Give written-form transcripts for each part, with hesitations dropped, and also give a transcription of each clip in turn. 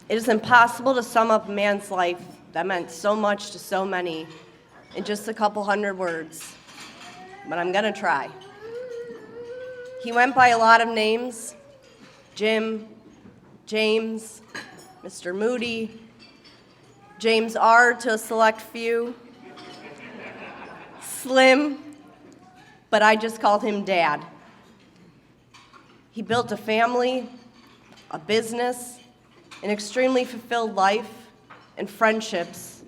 It is impossible to sum up a man's life that meant so much to so many in just a couple hundred words, but I'm gonna try. He went by a lot of names: Jim, James, Mr. Moody, James R. to a select few, Slim, but I just called him Dad. He built a family, a business, an extremely fulfilled life, and friendships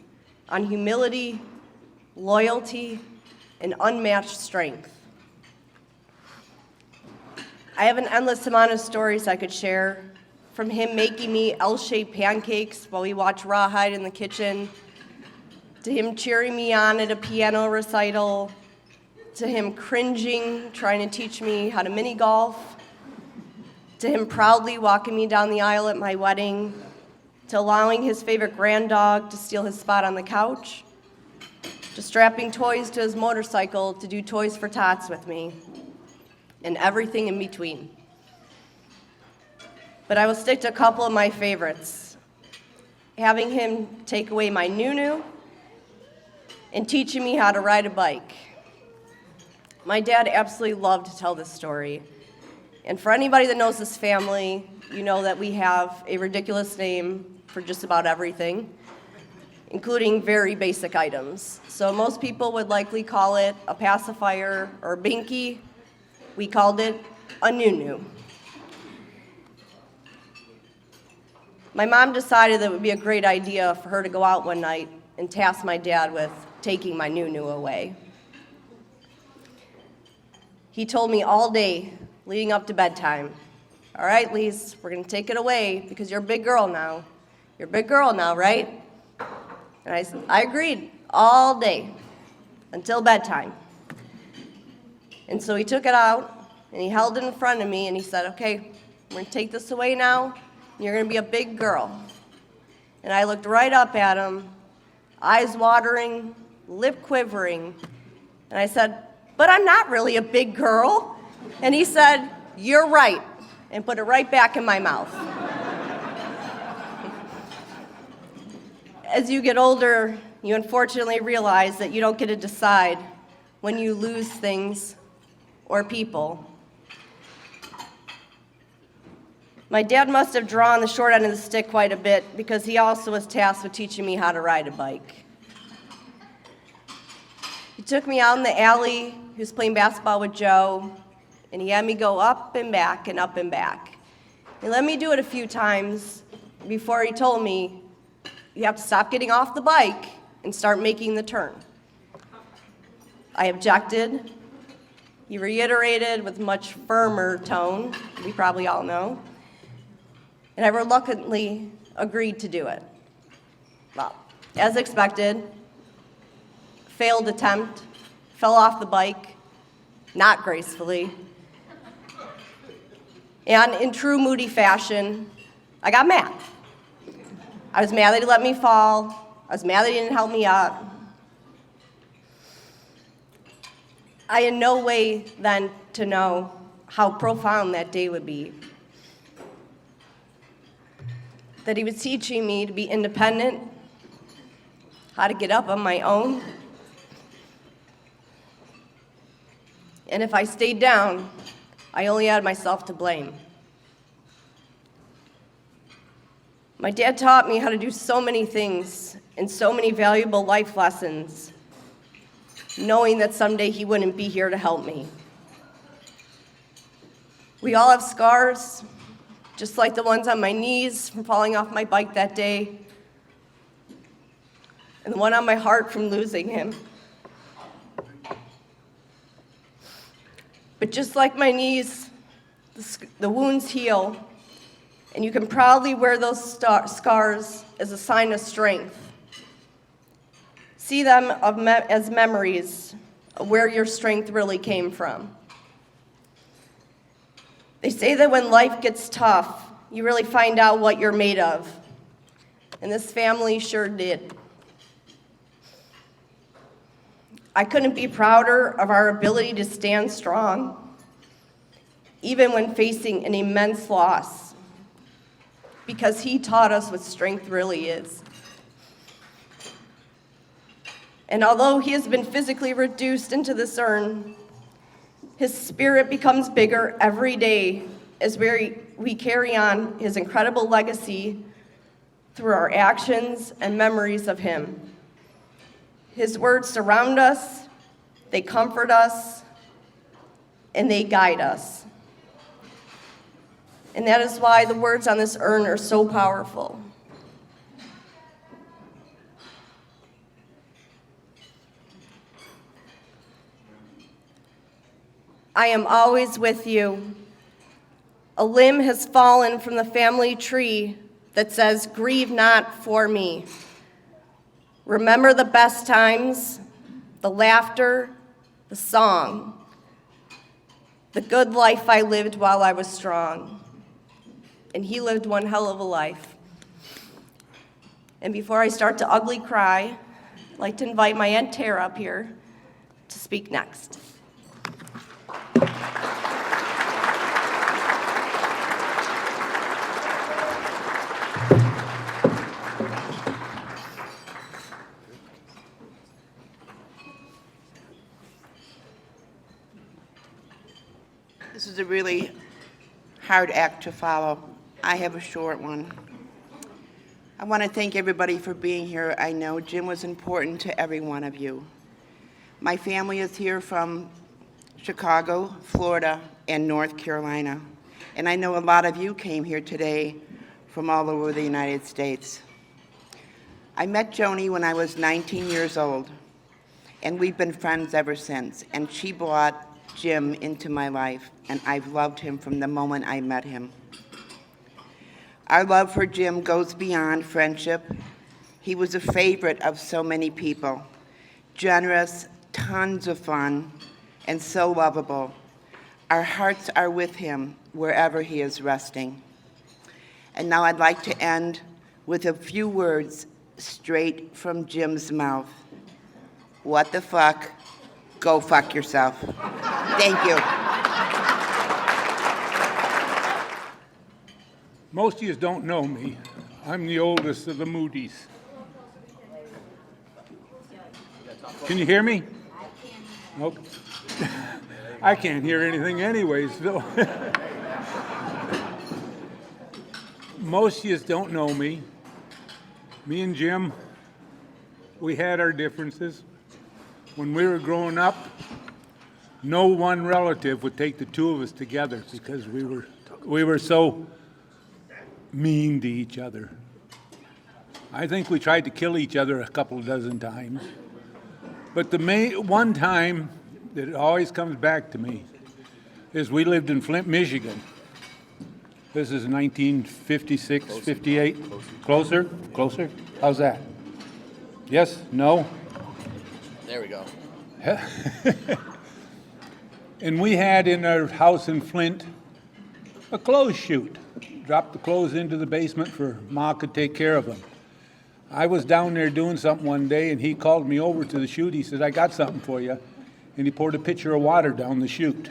on humility, loyalty, and unmatched strength. I have an endless amount of stories I could share, from him making me L-shaped pancakes while we watch Rawhide in the kitchen, to him cheering me on at a piano recital, to him cringing trying to teach me how to mini golf, to him proudly walking me down the aisle at my wedding, to allowing his favorite grand dog to steal his spot on the couch, to strapping toys to his motorcycle to do Toys for Tots with me, and everything in between. But I will stick to a couple of my favorites. Having him take away my nunu and teaching me how to ride a bike. My dad absolutely loved to tell this story. And for anybody that knows this family, you know that we have a ridiculous name for just about everything, including very basic items. So most people would likely call it a pacifier or a binky. We called it a nunu. My mom decided that it would be a great idea for her to go out one night and task my dad with taking my nunu away. He told me all day leading up to bedtime, "All right, Lise, we're gonna take it away because you're a big girl now. You're a big girl now, right?" And I agreed all day until bedtime. And so he took it out and he held it in front of me and he said, "Okay, we're gonna take this away now. You're gonna be a big girl." And I looked right up at him, eyes watering, lip quivering, and I said, "But I'm not really a big girl." And he said, "You're right," and put it right back in my mouth. As you get older, you unfortunately realize that you don't get to decide when you lose things or people. My dad must have drawn the short end of the stick quite a bit because he also was tasked with teaching me how to ride a bike. He took me out in the alley. He was playing basketball with Joe, and he had me go up and back and up and back. He let me do it a few times before he told me, "You have to stop getting off the bike and start making the turn." I objected. He reiterated with much firmer tone, we probably all know, and I reluctantly agreed to do it. Well, as expected, failed attempt, fell off the bike, not gracefully. And in true Moody fashion, I got mad. I was mad that he let me fall. I was mad that he didn't help me up. I had no way then to know how profound that day would be. That he was teaching me to be independent, how to get up on my own. And if I stayed down, I only had myself to blame. My dad taught me how to do so many things and so many valuable life lessons, knowing that someday he wouldn't be here to help me. We all have scars, just like the ones on my knees from falling off my bike that day, and the one on my heart from losing him. But just like my knees, the wounds heal, and you can proudly wear those scars as a sign of strength. See them as memories of where your strength really came from. They say that when life gets tough, you really find out what you're made of. And this family sure did. I couldn't be prouder of our ability to stand strong, even when facing an immense loss. because he taught us what strength really is. And although he has been physically reduced into this urn, his spirit becomes bigger every day as we carry on his incredible legacy through our actions and memories of him. His words surround us, they comfort us, and they guide us. And that is why the words on this urn are so powerful. I am always with you. A limb has fallen from the family tree that says, "Grieve not for me." Remember the best times, the laughter, the song, the good life I lived while I was strong. And he lived one hell of a life. And before I start to ugly cry, I'd like to invite my Aunt Tara up here to speak next. This is a really hard act to follow. I have a short one. I want to thank everybody for being here. I know Jim was important to every one of you. My family is here from Chicago, Florida, and North Carolina. And I know a lot of you came here today from all over the United States. I met Joni when I was 19 years old, and we've been friends ever since. And she brought Jim into my life, and I've loved him from the moment I met him. Our love for Jim goes beyond friendship. He was a favorite of so many people, generous, tons of fun, and so lovable. Our hearts are with him wherever he is resting. And now I'd like to end with a few words straight from Jim's mouth. What the fuck? Go fuck yourself. Thank you. Most of you don't know me. I'm the oldest of the Moodys. Can you hear me? Nope. I can't hear anything anyways, so. Most of you don't know me. Me and Jim, we had our differences. When we were growing up, no one relative would take the two of us together because we were so mean to each other. I think we tried to kill each other a couple of dozen times. But the one time that always comes back to me is we lived in Flint, Michigan. This is 1956, 58. Closer? Closer? How's that? Yes? No? There we go. And we had in our house in Flint a clothes chute. Dropped the clothes into the basement for Ma could take care of them. I was down there doing something one day, and he called me over to the chute. He said, "I got something for you." And he poured a pitcher of water down the chute.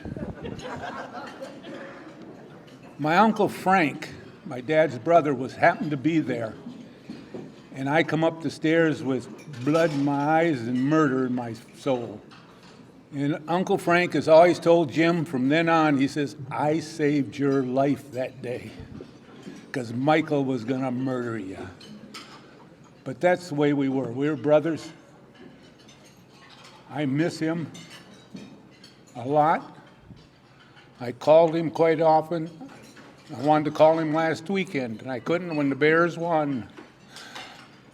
My Uncle Frank, my dad's brother, happened to be there. And I come up the stairs with blood in my eyes and murder in my soul. And Uncle Frank has always told Jim from then on, he says, "I saved your life that day because Michael was going to murder you." But that's the way we were. We were brothers. I miss him a lot. I called him quite often. I wanted to call him last weekend, and I couldn't when the Bears won.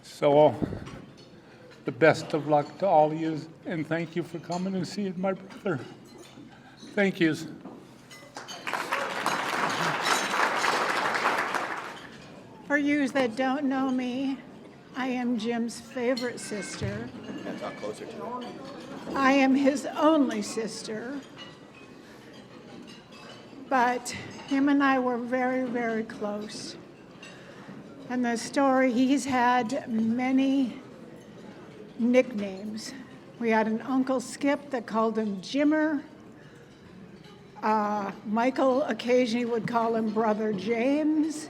So, the best of luck to all of you, and thank you for coming and seeing my brother. Thank you. For you that don't know me, I am Jim's favorite sister. Talk closer to it. I am his only sister. But him and I were very, very close. And the story, he's had many nicknames. We had an Uncle Skip that called him Jimmer. Michael occasionally would call him Brother James.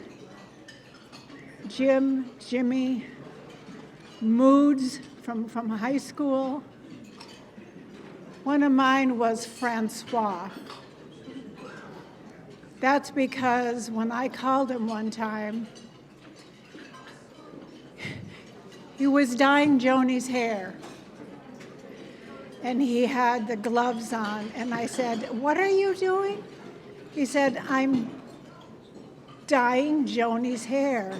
Jimmy Moods from high school. One of mine was Francois. That's because when I called him one time, he was dyeing Joni's hair. And he had the gloves on. And I said, "What are you doing?" He said, "I'm dyeing Joni's hair."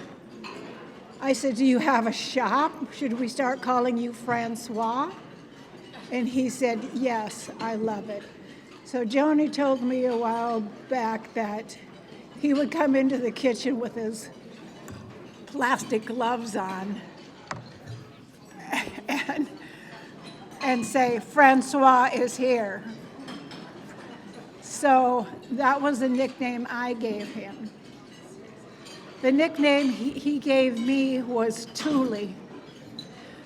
I said, "Do you have a shop? Should we start calling you Francois?" And he said, "Yes, I love it." So Joni told me a while back that he would come into the kitchen with his plastic gloves on and say, "Francois is here." So that was the nickname I gave him. The nickname he gave me was Thule,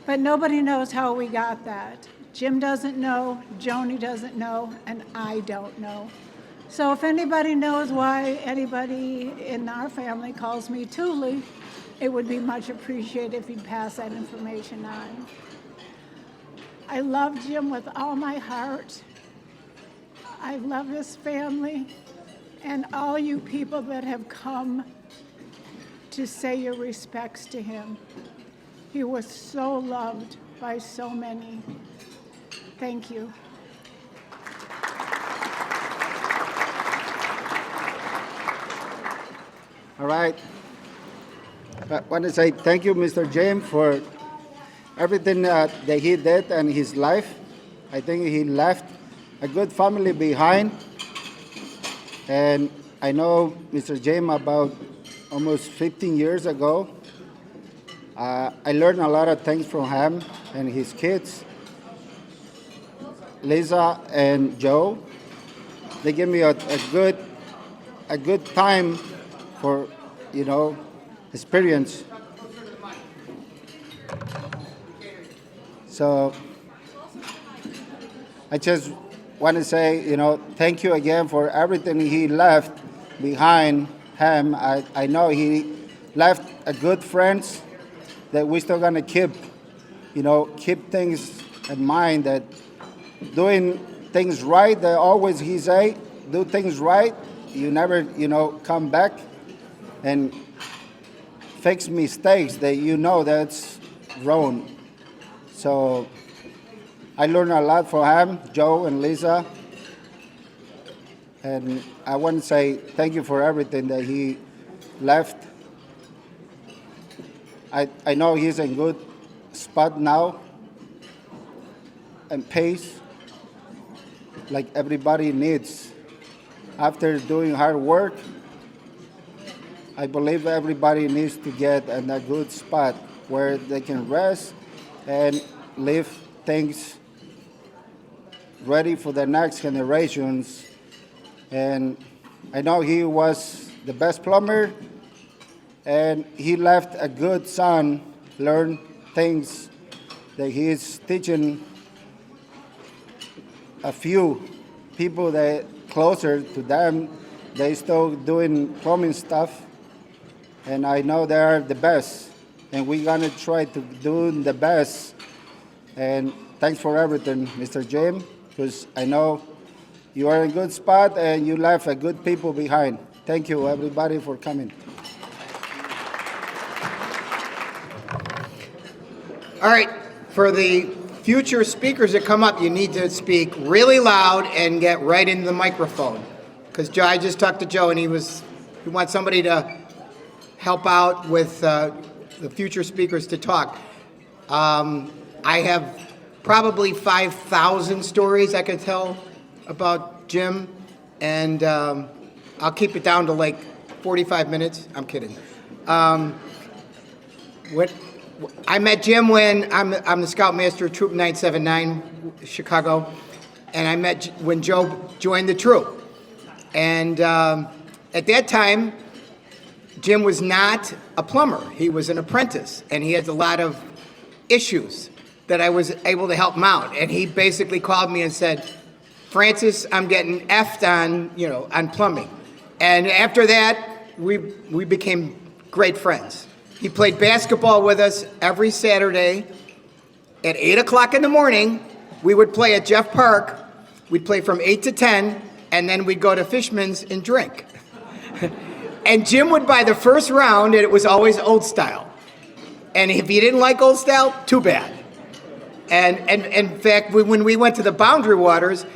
but nobody knows how we got that. Jim doesn't know, Joni doesn't know, and I don't know. So if anybody knows why anybody in our family calls me Thule, it would be much appreciated if you'd pass that information on. I love Jim with all my heart. I love his family and all you people that have come to say your respects to him. He was so loved by so many. Thank you. All right. I want to say thank you, Mr. James, for everything that he did in his life. I think he left a good family behind. And I know Mr. James about almost 15 years ago. I learned a lot of things from him and his kids. Lisa and Joe, they gave me a good time for, experience. So I just want to say, thank you again for everything he left behind him. I know he left a good friends that we're still gonna keep things in mind, that doing things right, that always he say, do things right. You never, come back and fix mistakes that that's wrong. So I learned a lot from him, Joe and Lisa. And I want to say thank you for everything that he left. I know he's in good spot now and pace like everybody needs. After doing hard work, I believe everybody needs to get in a good spot where they can rest and leave things ready for the next generations. And I know he was the best plumber, and he left a good son, learn things that he is teaching a few people that closer to them. They still doing plumbing stuff, and I know they are the best, and we're gonna try to do the best. And thanks for everything, Mr. James, because I know you are in a good spot and you left a good people behind. Thank you, everybody, for coming. All right, for the future speakers that come up, you need to speak really loud and get right into the microphone. Because I just talked to Joe, and he wants somebody to help out with the future speakers to talk. I have probably 5,000 stories I could tell about Jim, and I'll keep it down to like 45 minutes. I'm kidding. I met Jim when I'm the Scoutmaster of Troop 979, Chicago, and I met when Joe joined the troop. And at that time, Jim was not a plumber. He was an apprentice, and he had a lot of issues that I was able to help him out. And he basically called me and said, "Francis, I'm getting effed on plumbing." And after that, we became great friends. He played basketball with us every Saturday. At 8 o'clock in the morning, we would play at Jeff Park. We'd play from 8 to 10, and then we'd go to Fishman's and drink. And Jim would buy the first round, and it was always Old Style. And if you didn't like Old Style, too bad. And in fact, when we went to the Boundary Waters,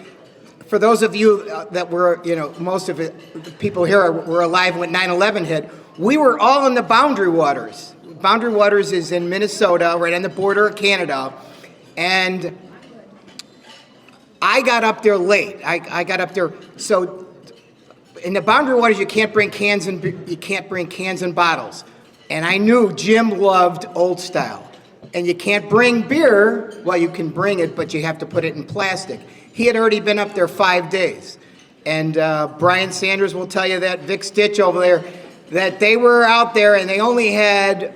for those of you that were, most of it, the people here were alive when 9/11 hit, we were all in the Boundary Waters. Boundary Waters is in Minnesota, right on the border of Canada. And I got up there late. I got up there. So in the Boundary Waters, you can't bring cans and bottles. And I knew Jim loved Old Style. And you can't bring beer. Well, you can bring it, but you have to put it in plastic. He had already been up there 5 days. And Brian Sanders will tell you that, Vic Stitch over there, that they were out there and they only had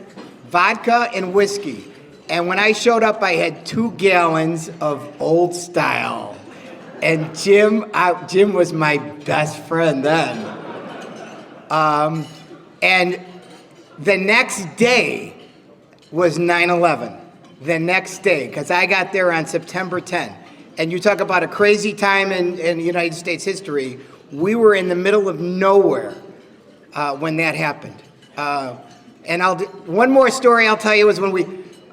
vodka and whiskey. And when I showed up, I had 2 gallons of Old Style. And Jim was my best friend then. And the next day was 9/11. The next day, because I got there on September 10th. And you talk about a crazy time in United States history. We were in the middle of nowhere when that happened. And one more story I'll tell you is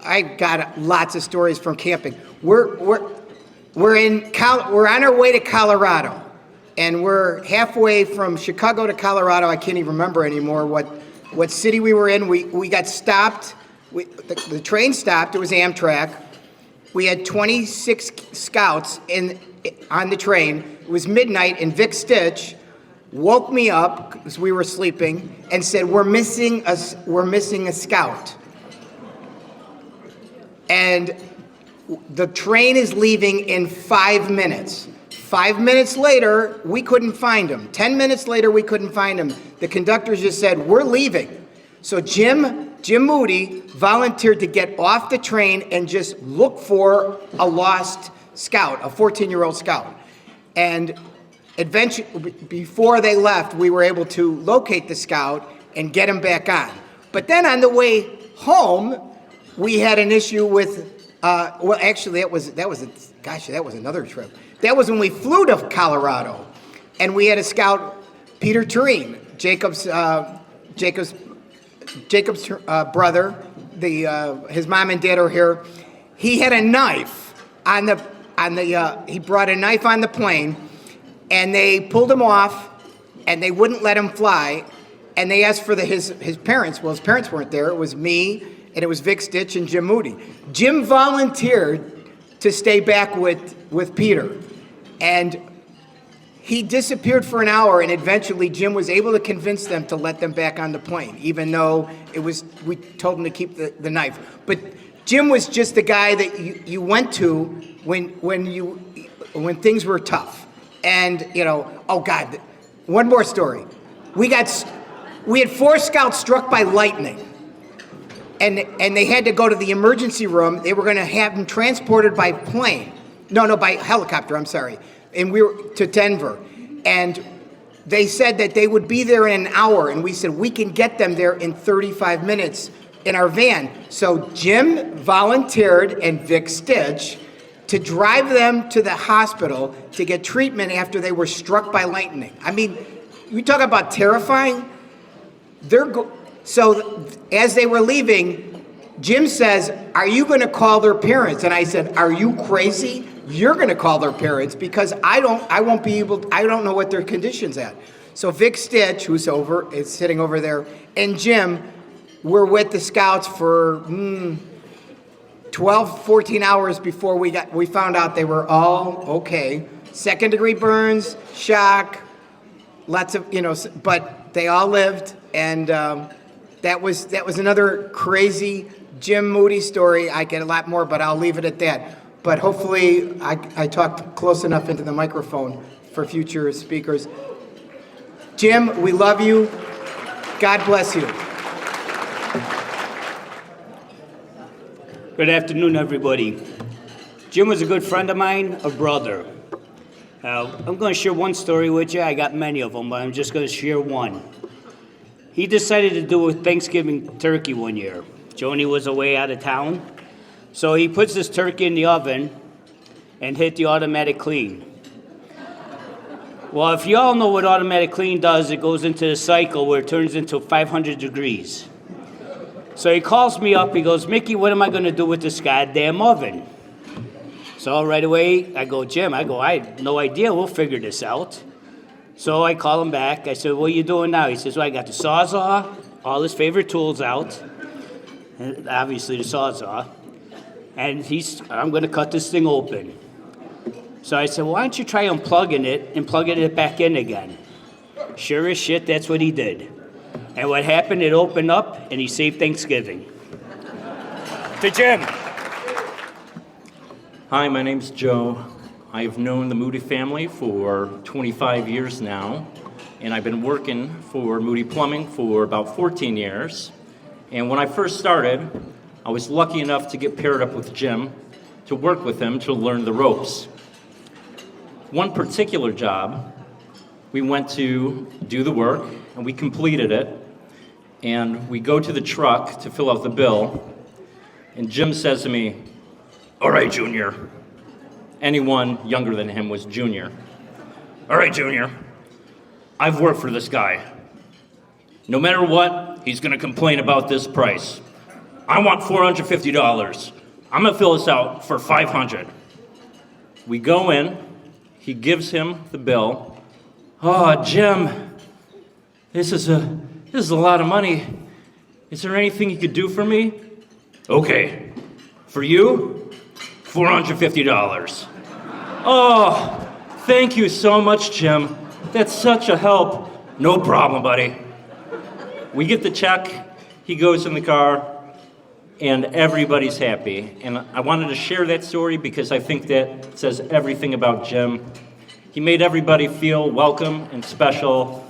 I got lots of stories from camping. We're on our way to Colorado, and we're halfway from Chicago to Colorado. I can't even remember anymore what city we were in. We got stopped. The train stopped. It was Amtrak. We had 26 scouts on the train. It was midnight, and Vic Stitch woke me up because we were sleeping and said, "We're missing a scout." And the train is leaving in 5 minutes. 5 minutes later, we couldn't find him. 10 minutes later, we couldn't find him. The conductor just said, "We're leaving." So Jim Moody volunteered to get off the train and just look for a lost scout, a 14-year-old scout. And eventually, before they left, we were able to locate the scout and get him back on. But then on the way home, we had an issue with, actually, that was another trip. That was when we flew to Colorado, and we had a scout, Peter Tureen, Jacob's brother. His mom and dad are here. He had a knife he brought a knife on the plane, and they pulled him off, and they wouldn't let him fly, and they asked for his parents. Well, his parents weren't there. It was me, and it was Vic Stitch and Jim Moody. Jim volunteered to stay back with Peter, and he disappeared for an hour, and eventually Jim was able to convince them to let them back on the plane, even though we told him to keep the knife. But Jim was just the guy that you went to when things were tough. And, oh God, one more story. We had 4 scouts struck by lightning, and they had to go to the emergency room. They were going to have them transported by plane. No, by helicopter, I'm sorry. And we were to Denver, and they said that they would be there in an hour, and we said we can get them there in 35 minutes in our van. So Jim volunteered and Vic Stitch to drive them to the hospital to get treatment after they were struck by lightning. I mean, you talk about terrifying. So as they were leaving, Jim says, "Are you going to call their parents?" And I said, "Are you crazy? You're going to call their parents because I don't know what their condition's at." So Vic Stitch, is sitting over there, and Jim were with the scouts for 12, 14 hours before we found out they were all okay. 2nd-degree burns, shock, lots of, but they all lived, and that was another crazy Jim Moody story. I get a lot more, but I'll leave it at that. But hopefully I talked close enough into the microphone for future speakers. Jim, we love you. God bless you. Good afternoon, everybody. Jim was a good friend of mine, a brother. I'm going to share one story with you. I got many of them, but I'm just going to share one. He decided to do a Thanksgiving turkey one year. Joni was away out of town. So he puts this turkey in the oven and hit the automatic clean. Well, if you all know what automatic clean does, it goes into the cycle where it turns into 500 degrees. So he calls me up, he goes, Mickey, what am I going to do with this goddamn oven? So right away, I go, Jim, I have no idea, we'll figure this out. So I call him back, I said, what are you doing now? He says, well, I got the Sawzall, all his favorite tools out, and obviously the Sawzall, and I'm going to cut this thing open. So I said, well, why don't you try unplugging it and plugging it back in again? Sure as shit, that's what he did. And what happened, it opened up, and he saved Thanksgiving. To Jim. Hi, my name's Joe. I've known the Moody family for 25 years now, and I've been working for Moody Plumbing for about 14 years. And when I first started, I was lucky enough to get paired up with Jim to work with him to learn the ropes. One particular job, we went to do the work, and we completed it, and we go to the truck to fill out the bill, and Jim says to me, all right, Junior. Anyone younger than him was Junior. All right, Junior, I've worked for this guy. No matter what, he's gonna complain about this price. I want $450. I'm gonna fill this out for $500. We go in, he gives him the bill. Oh, Jim, this is a lot of money. Is there anything you could do for me? Okay, for you, $450. Oh, thank you so much, Jim. That's such a help. No problem, buddy. We get the check, he goes in the car, and everybody's happy. And I wanted to share that story because I think that says everything about Jim. He made everybody feel welcome and special,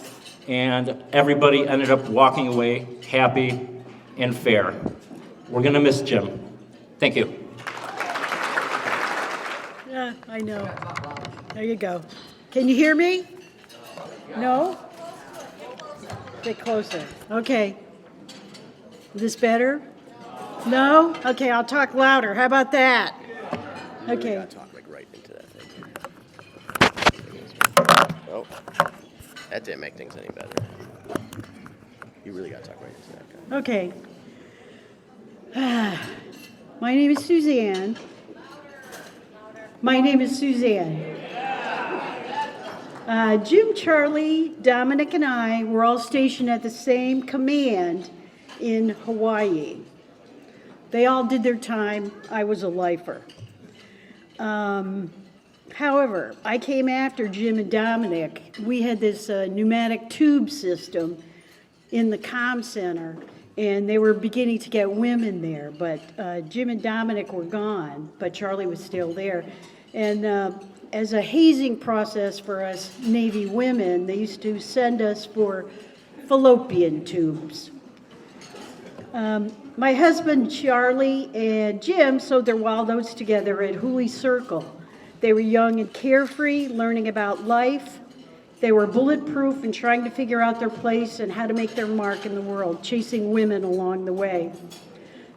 and everybody ended up walking away happy and fair. We're gonna miss Jim. Thank you. Yeah, I know. There you go. Can you hear me? No? Get closer. Okay. Is this better? No? Okay, I'll talk louder. How about that? Okay. Talk like right into that thing. Oh, that didn't make things any better. You really gotta talk right into that guy. Okay. My name is Suzanne. Jim, Charlie, Dominic, and I were all stationed at the same command in Hawaii. They all did their time. I was a lifer. However, I came after Jim and Dominic. We had this pneumatic tube system in the comm center, and they were beginning to get women there, but Jim and Dominic were gone, but Charlie was still there. And as a hazing process for us Navy women, they used to send us for fallopian tubes. My husband Charlie and Jim sowed their wild oats together at Hooley Circle. They were young and carefree, learning about life. They were bulletproof and trying to figure out their place and how to make their mark in the world, chasing women along the way.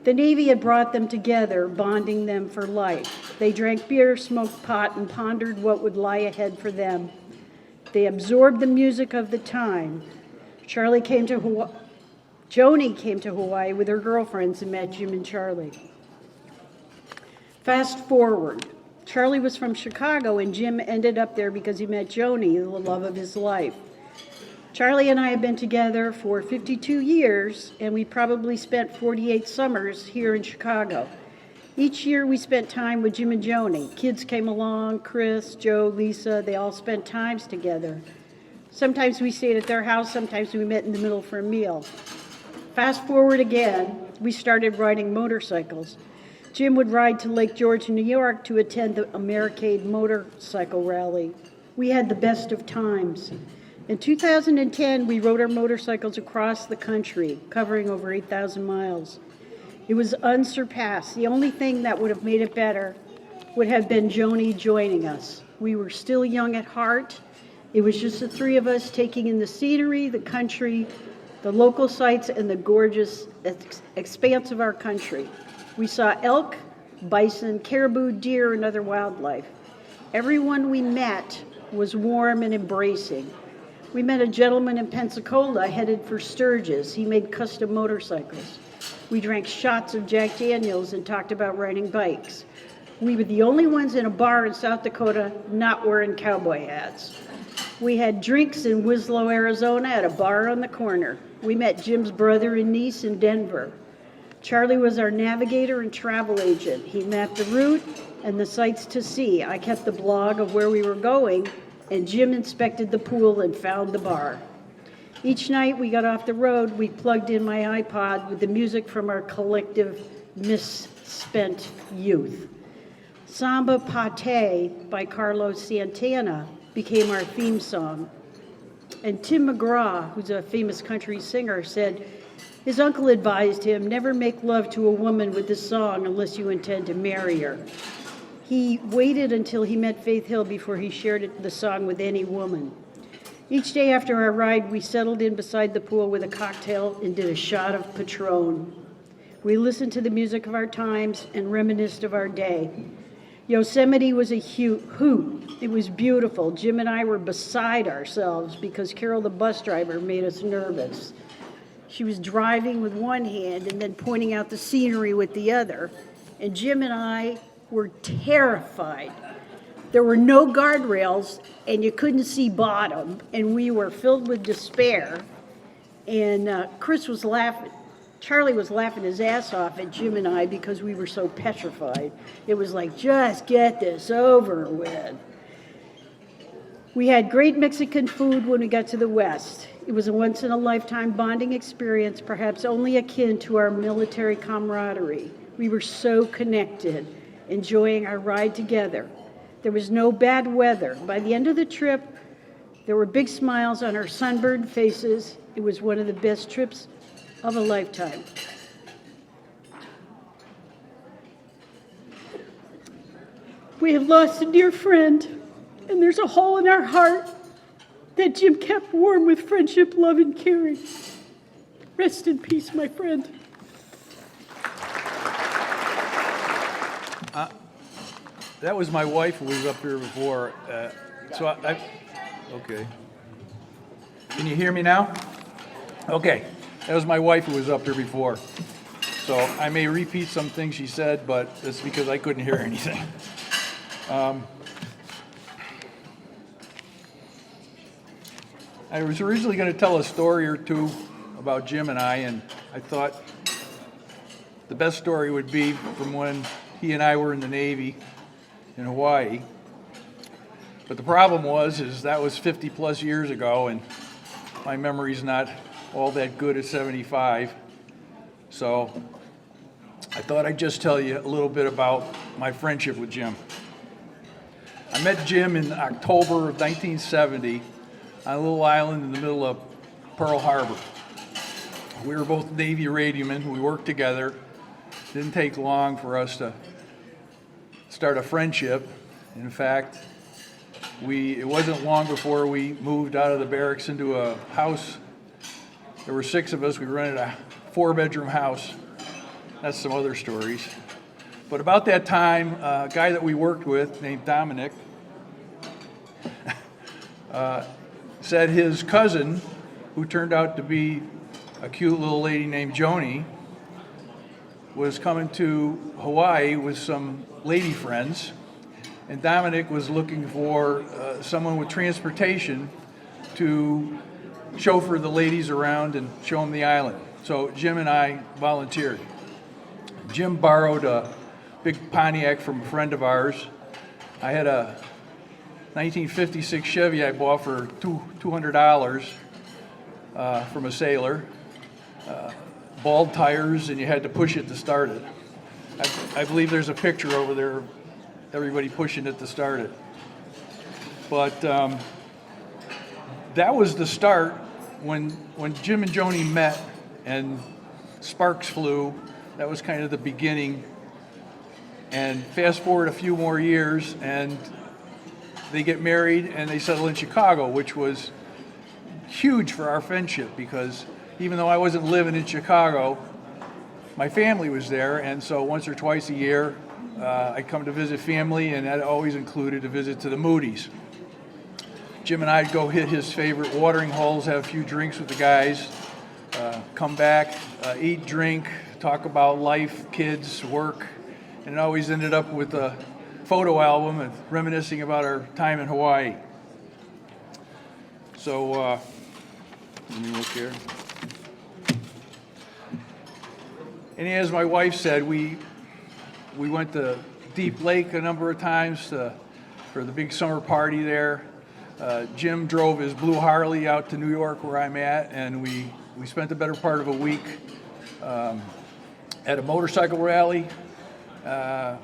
The Navy had brought them together, bonding them for life. They drank beer, smoked pot, and pondered what would lie ahead for them. They absorbed the music of the time. Joni came to Hawaii with her girlfriends and met Jim and Charlie. Fast forward. Charlie was from Chicago, and Jim ended up there because he met Joni, the love of his life. Charlie and I have been together for 52 years, and we probably spent 48 summers here in Chicago. Each year we spent time with Jim and Joni. Kids came along, Chris, Joe, Lisa, they all spent times together. Sometimes we stayed at their house, sometimes we met in the middle for a meal. Fast forward again, we started riding motorcycles. Jim would ride to Lake George, New York to attend the Americade motorcycle rally. We had the best of times. In 2010, we rode our motorcycles across the country, covering over 8,000 miles. It was unsurpassed. The only thing that would have made it better would have been Joni joining us. We were still young at heart. It was just the three of us taking in the scenery, the country, the local sights, and the gorgeous expanse of our country. We saw elk, bison, caribou, deer, and other wildlife. Everyone we met was warm and embracing. We met a gentleman in Pensacola headed for Sturgis. He made custom motorcycles. We drank shots of Jack Daniels and talked about riding bikes. We were the only ones in a bar in South Dakota not wearing cowboy hats. We had drinks in Winslow, Arizona at a bar on the corner. We met Jim's brother and niece in Denver. Charlie was our navigator and travel agent. He mapped the route and the sights to see. I kept the blog of where we were going, and Jim inspected the pool and found the bar. Each night we got off the road, we plugged in my iPod with the music from our collective misspent youth. Samba Pate by Carlos Santana became our theme song. And Tim McGraw, who's a famous country singer, said his uncle advised him, never make love to a woman with this song unless you intend to marry her. He waited until he met Faith Hill before he shared the song with any woman. Each day after our ride, we settled in beside the pool with a cocktail and did a shot of Patron. We listened to the music of our times and reminisced of our day. Yosemite was a hoot. It was beautiful. Jim and I were beside ourselves because Carol, the bus driver, made us nervous. She was driving with one hand and then pointing out the scenery with the other. And Jim and I were terrified. There were no guardrails and you couldn't see bottom, and we were filled with despair. And Chris was laughing. Charlie was laughing his ass off at Jim and I because we were so petrified. It was like, just get this over with. We had great Mexican food when we got to the West. It was a once-in-a-lifetime bonding experience, perhaps only akin to our military camaraderie. We were so connected, enjoying our ride together. There was no bad weather. By the end of the trip, there were big smiles on our sunburned faces. It was one of the best trips of a lifetime. We have lost a dear friend, and there's a hole in our heart that Jim kept warm with friendship, love, and caring. Rest in peace, my friend. That was my wife who was up here before. Okay. Can you hear me now? Okay. That was my wife who was up here before. So I may repeat some things she said, but it's because I couldn't hear anything. I was originally going to tell a story or two about Jim and I, and I thought the best story would be from when he and I were in the Navy in Hawaii. But the problem is that was 50 plus years ago, and my memory's not all that good at 75. So I thought I'd just tell you a little bit about my friendship with Jim. I met Jim in October of 1970 on a little island in the middle of Pearl Harbor. We were both Navy radiomen. We worked together. Didn't take long for us to start a friendship. In fact, it wasn't long before we moved out of the barracks into a house. There were 6 of us. We rented a 4-bedroom house. That's some other stories. But about that time, a guy that we worked with named Dominic said his cousin, who turned out to be a cute little lady named Joni, was coming to Hawaii with some lady friends, and Dominic was looking for someone with transportation to chauffeur the ladies around and show them the island. So Jim and I volunteered. Jim borrowed a big Pontiac from a friend of ours. I had a 1956 Chevy I bought for $200 from a sailor. Bald tires, and you had to push it to start it. I believe there's a picture over there of everybody pushing it to start it. But that was the start when Jim and Joni met and sparks flew. That was kind of the beginning. And fast forward a few more years, and they get married and they settle in Chicago, which was huge for our friendship because even though I wasn't living in Chicago, my family was there, and so once or twice a year, I'd come to visit family, and that always included a visit to the Moody's. Jim and I'd go hit his favorite watering holes, have a few drinks with the guys, come back, eat, drink, talk about life, kids, work, and it always ended up with a photo album and reminiscing about our time in Hawaii. So, let me look here. And as my wife said, we went to Deep Lake a number of times for the big summer party there. Jim drove his blue Harley out to New York where I'm at, and we spent the better part of a week at a motorcycle rally. My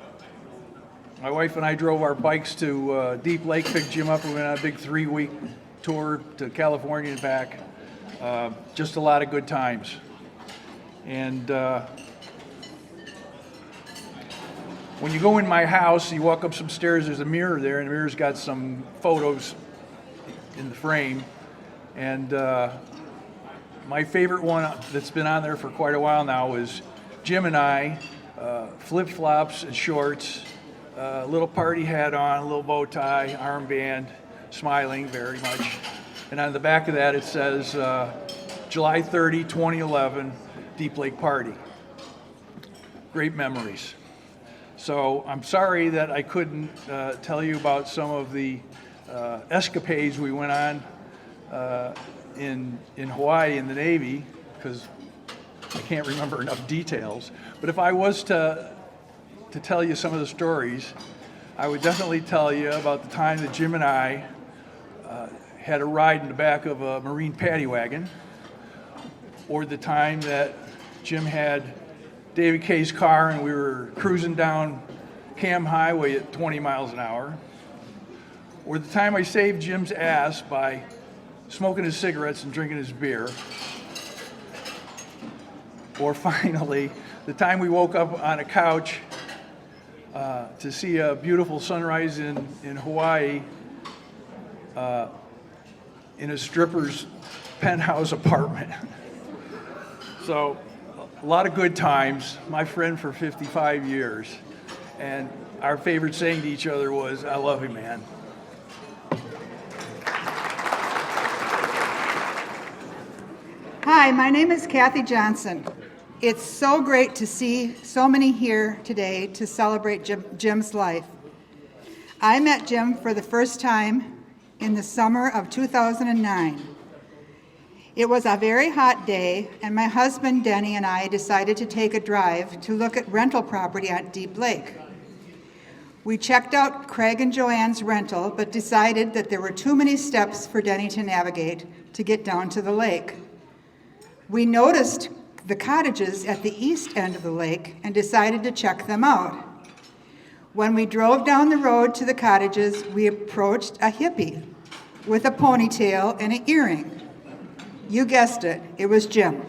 wife and I drove our bikes to Deep Lake, picked Jim up, and we went on a big 3-week tour to California and back. Just a lot of good times. And when you go in my house, you walk up some stairs, there's a mirror there, and the mirror's got some photos in the frame. And my favorite one that's been on there for quite a while now is Jim and I, flip-flops and shorts, little party hat on, a little bow tie, armband, smiling very much. And on the back of that it says July 30, 2011, Deep Lake Party. Great memories. So I'm sorry that I couldn't tell you about some of the escapades we went on in Hawaii in the Navy, because I can't remember enough details. But if I was to tell you some of the stories, I would definitely tell you about the time that Jim and I had a ride in the back of a Marine paddy wagon, or the time that Jim had David Kay's car and we were cruising down Cam Highway at 20 miles an hour, or the time I saved Jim's ass by smoking his cigarettes and drinking his beer, or finally, the time we woke up on a couch to see a beautiful sunrise in Hawaii in a stripper's penthouse apartment. So, a lot of good times. My friend for 55 years. And our favorite saying to each other was, "I love you, man." Hi, my name is Kathy Johnson. It's so great to see so many here today to celebrate Jim's life. I met Jim for the first time in the summer of 2009. It was a very hot day, and my husband Denny and I decided to take a drive to look at rental property at Deep Lake. We checked out Craig and Joanne's rental, but decided that there were too many steps for Denny to navigate to get down to the lake. We noticed the cottages at the east end of the lake and decided to check them out. When we drove down the road to the cottages, we approached a hippie with a ponytail and an earring. You guessed it, it was Jim.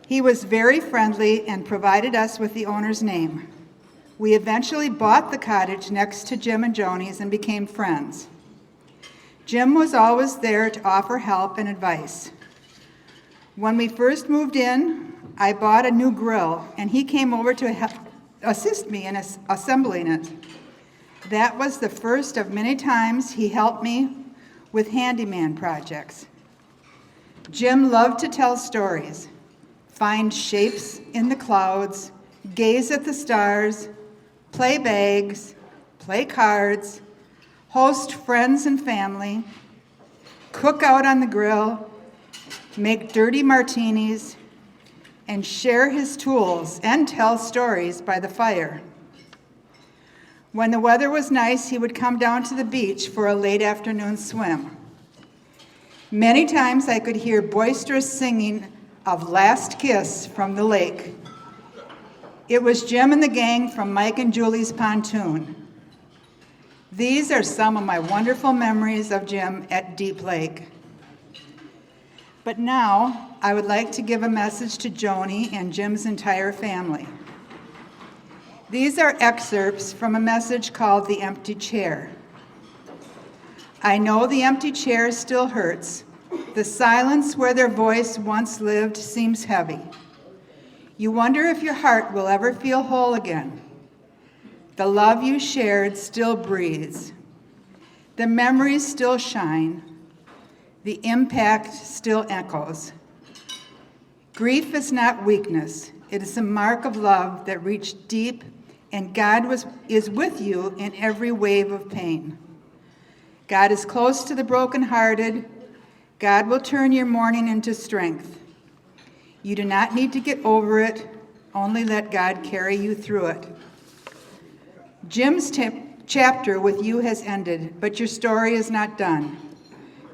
He was very friendly and provided us with the owner's name. We eventually bought the cottage next to Jim and Joni's and became friends. Jim was always there to offer help and advice. When we first moved in, I bought a new grill, and he came over to assist me in assembling it. That was the first of many times he helped me with handyman projects. Jim loved to tell stories, find shapes in the clouds, gaze at the stars, play bags, play cards, host friends and family, cook out on the grill, make dirty martinis, and share his tools and tell stories by the fire. When the weather was nice, he would come down to the beach for a late afternoon swim. Many times I could hear boisterous singing of Last Kiss from the lake. It was Jim and the gang from Mike and Julie's pontoon. These are some of my wonderful memories of Jim at Deep Lake. But now, I would like to give a message to Joni and Jim's entire family. These are excerpts from a message called The Empty Chair. I know the empty chair still hurts, The silence where their voice once lived seems heavy. You wonder if your heart will ever feel whole again. The love you shared still breathes. The memories still shine. The impact still echoes. Grief is not weakness. It is a mark of love that reached deep, and God is with you in every wave of pain. God is close to the brokenhearted. God will turn your mourning into strength. You do not need to get over it. Only let God carry you through it. Jim's chapter with you has ended, but your story is not done.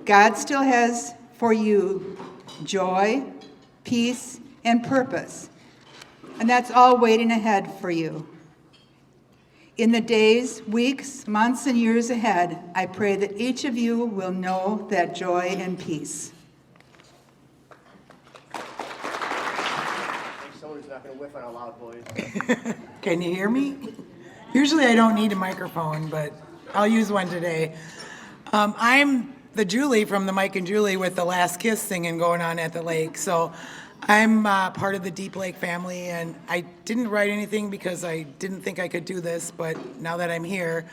God still has for you joy, peace, and purpose, and that's all waiting ahead for you. In the days, weeks, months, and years ahead, I pray that each of you will know that joy and peace. Someone's not going to whiff on a loud voice. Can you hear me? Usually I don't need a microphone, but I'll use one today. I'm the Julie from the Mike and Julie with the Last Kiss singing going on at the lake. So I'm part of the Deep Lake family, and I didn't write anything because I didn't think I could do this, but now that I'm here,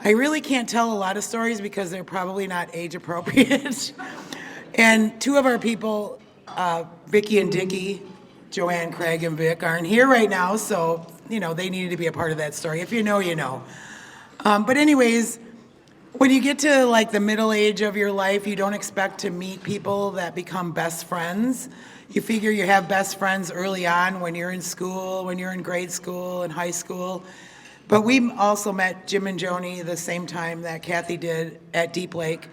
I really can't tell a lot of stories because they're probably not age appropriate. And two of our people, Vicki and Dickie, Joanne, Craig, and Vic, aren't here right now, so they needed to be a part of that story. If you know, you know. But anyways, when you get to like the middle age of your life, you don't expect to meet people that become best friends. You figure you have best friends early on when you're in school, when you're in grade school and high school. But we also met Jim and Joni the same time that Kathy did at Deep Lake.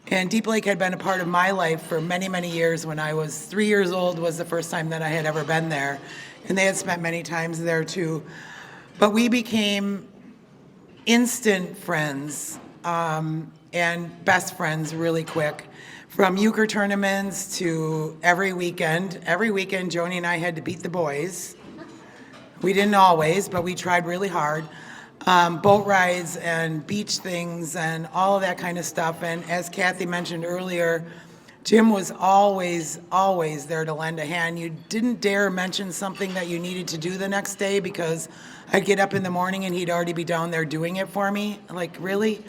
And Deep Lake had been a part of my life for many, many years. When I was 3 years old was the first time that I had ever been there. And they had spent many times there too. But we became instant friends and best friends really quick. From euchre tournaments to every weekend. Every weekend, Joni and I had to beat the boys. We didn't always, but we tried really hard. Boat rides and beach things and all of that kind of stuff. And as Kathy mentioned earlier, Jim was always, always there to lend a hand. You didn't dare mention something that you needed to do the next day because I'd get up in the morning and he'd already be down there doing it for me. Like, really?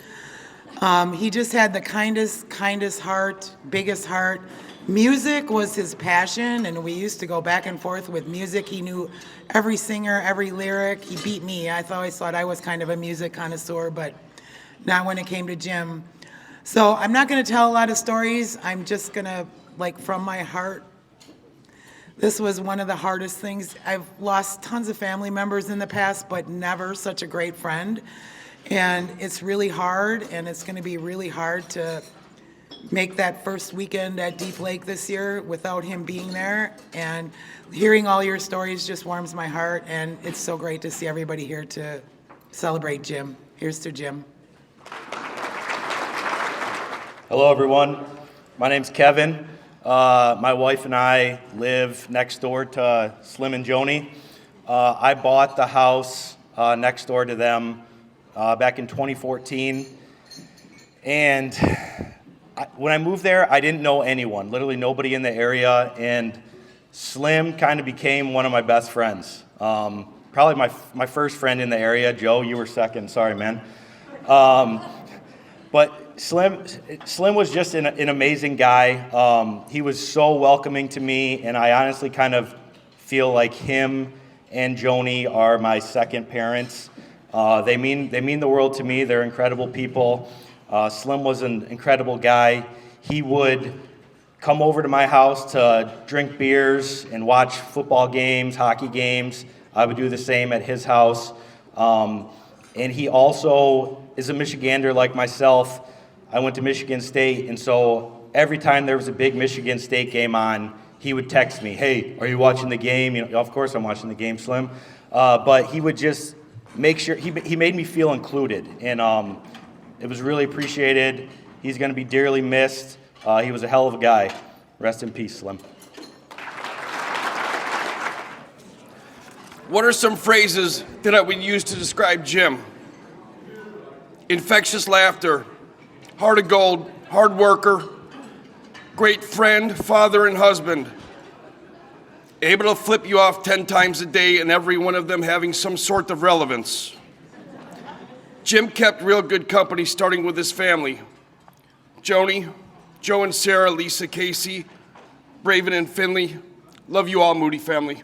He just had the kindest heart, biggest heart. Music was his passion, and we used to go back and forth with music. He knew every singer, every lyric. He beat me. I always thought I was kind of a music connoisseur, but not when it came to Jim. So I'm not going to tell a lot of stories. I'm just going to, from my heart, this was one of the hardest things. I've lost tons of family members in the past, but never such a great friend. And it's really hard, and it's going to be really hard to make that first weekend at Deep Lake this year without him being there. And hearing all your stories just warms my heart, and it's so great to see everybody here to celebrate Jim. Here's to Jim. Hello, everyone. My name's Kevin. My wife and I live next door to Slim and Joni. I bought the house next door to them back in 2014. And when I moved there, I didn't know anyone, literally nobody in the area. And Slim kind of became one of my best friends. Probably my first friend in the area. Joe, you were second. Sorry, man. But Slim was just an amazing guy. He was so welcoming to me, and I honestly kind of feel like him and Joni are my second parents. They mean the world to me. They're incredible people. Slim was an incredible guy. He would come over to my house to drink beers and watch football games, hockey games. I would do the same at his house. And he also is a Michigander like myself. I went to Michigan State, and so every time there was a big Michigan State game on, he would text me, "Hey, are you watching the game?" Of course I'm watching the game, Slim. But he would just make sure, he made me feel included, and it was really appreciated. He's going to be dearly missed. He was a hell of a guy. Rest in peace, Slim. What are some phrases that I would use to describe Jim? Infectious laughter, heart of gold, hard worker, great friend, father, and husband. Able to flip you off 10 times a day and every one of them having some sort of relevance. Jim kept real good company starting with his family. Joni, Joe and Sarah, Lisa, Casey, Braven and Finley. Love you all, Moody family.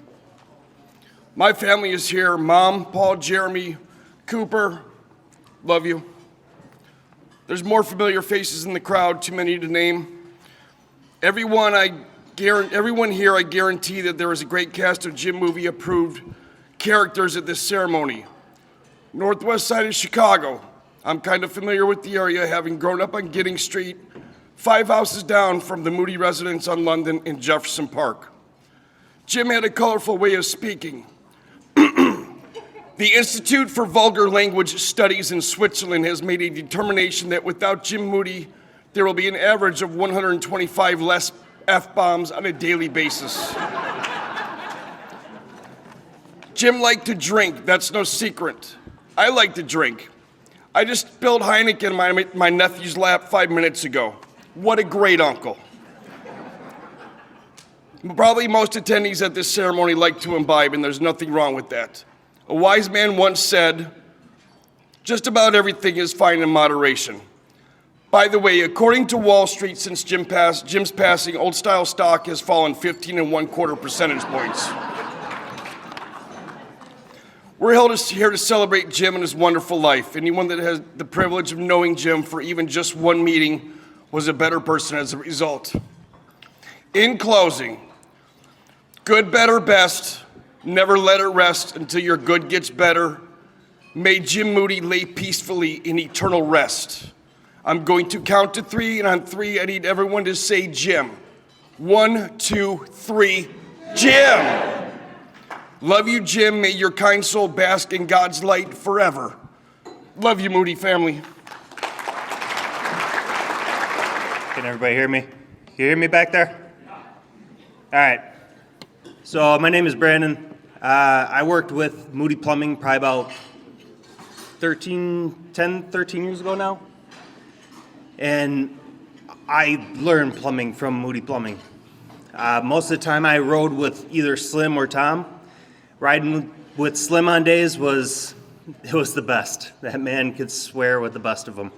My family is here. Mom, Paul, Jeremy, Cooper. Love you. There's more familiar faces in the crowd, too many to name. Everyone here, I guarantee that there is a great cast of Jim Moody approved characters at this ceremony. Northwest side of Chicago. I'm kind of familiar with the area, having grown up on Giddings Street, 5 houses down from the Moody residence on London in Jefferson Park. Jim had a colorful way of speaking. The Institute for Vulgar Language Studies in Switzerland has made a determination that without Jim Moody, there will be an average of 125 less F-bombs on a daily basis. Jim liked to drink, that's no secret. I like to drink. I just spilled Heineken in my nephew's lap 5 minutes ago. What a great uncle. Probably most attendees at this ceremony like to imbibe, and there's nothing wrong with that. A wise man once said, just about everything is fine in moderation. By the way, according to Wall Street, since Jim's passing, old style stock has fallen 15 1/4 percentage points. We're here to celebrate Jim and his wonderful life. Anyone that has the privilege of knowing Jim for even just one meeting was a better person as a result. In closing, good, better, best. Never let it rest until your good gets better. May Jim Moody lay peacefully in eternal rest. I'm going to count to 3, and on 3, I need everyone to say Jim. 1, 2, 3, Jim! Love you, Jim. May your kind soul bask in God's light forever. Love you, Moody family. Can everybody hear me? You hear me back there? All right. So my name is Brandon. I worked with Moody Plumbing probably about 13 years ago now. And I learned plumbing from Moody Plumbing. Most of the time I rode with either Slim or Tom. Riding with Slim on days was the best. That man could swear with the best of them.